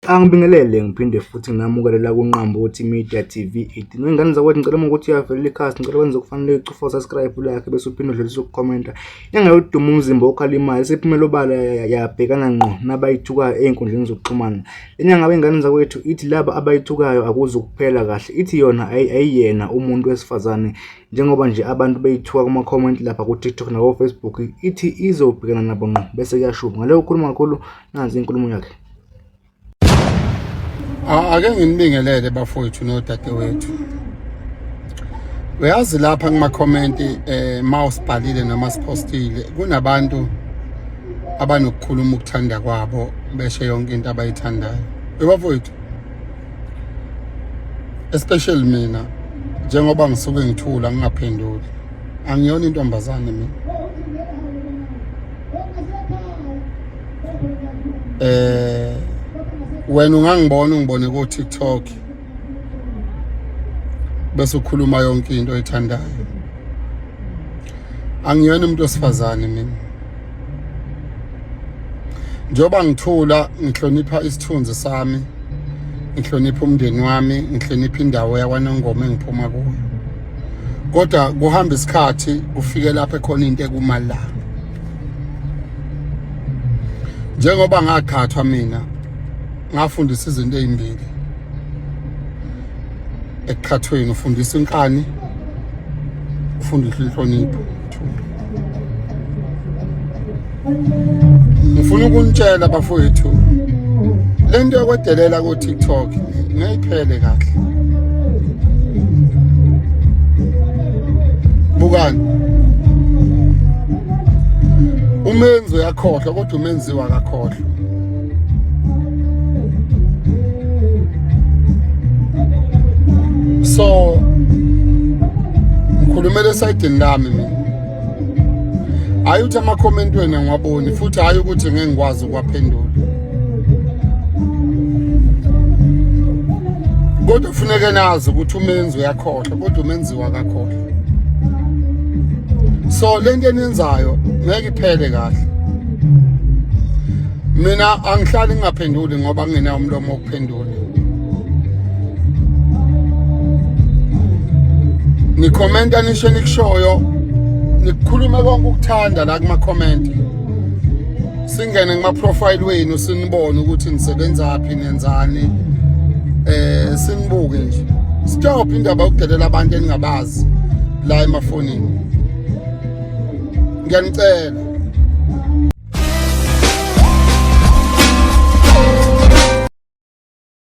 Angibingelele ngiphinde futhi nginamukelela kuNqambothi Media TV 18. Wengane zakwethu ngicela uma ukuthi uyavelela ikhasi, ngicela wenze kufanele ucufa subscribe lakhe bese uphinde udlulise ukukhomenta. Yangayoduma umzimba okhalimali isiphumelo bala yabhekana ngqo nabayithukayo ey'nkundleni zokuxhumana. Lenyanga abengane zakwethu ithi laba abayithukayo akuze ukuphela kahle, ithi yona ayiyena umuntu wesifazane njengoba nje abantu beyithuka kuma-comment lapha ku-TikTok nako-Facebook, ithi izobhekana nabo ngqo bese kuyashuba. Ngaleyo khuluma kakhulu, nansi inkulumo yakhe. Ake nginibingelele bafowethu nodadewethu. Uyazi lapha kuma-comment mawusibhalile noma sipostile kunabantu abanokukhuluma ukuthanda kwabo beshe yonke into abayithandayo. Bafowethu, especially mina njengoba ngisuke ngithula ngingaphenduli, angiyona intombazane mina. Wena ungangibona ungibone ku TikTok bese ukhuluma yonke into oyithandayo. Angiyona umuntu wesifazane mina. Njoba ngithula ngihlonipha isithunzi sami, ngihlonipha umndeni wami, ngihlonipha indawo yakwaNongoma engiphuma kuyo. Kodwa kuhamba isikhathi kufike lapha khona into ekumali la. Njengoba ngakhathwa mina ngafundisa izinto ezimbili. Ekukhathweni ufundisa inkani, ufundisa inhlonipho. Ngifuna ukunitshela bafowethu, lento yokwedelela ku TikTok ngayiphele kahle. Bukani, umenzi uyakhohlwa kodwa umenziwa akakhohlwa. So ngikhulumela esayidini lami mina. Hayi ukuthi ama-comment wena ngiwaboni, futhi hayi ukuthi ngeke ngikwazi ukuwaphendula. Kodwa kufuneka nazi ukuthi umenzi uyakhohlwa kodwa umenziwa akakhohlwa. So lento eniyenzayo ngeke iphele kahle. Mina angihlali ngingaphenduli ngoba ngingenawo umlomo wokuphendula. Nikhomenta nisho nikushoyo, nikukhuluma konke ukuthanda la kuma-comment. Singene kuma-profile wenu sinibone ukuthi nisebenzaphi nenzani. Sinibuke nje. Stop indaba yokudelela abantu eningabazi la emafonini. Ngiyanicela.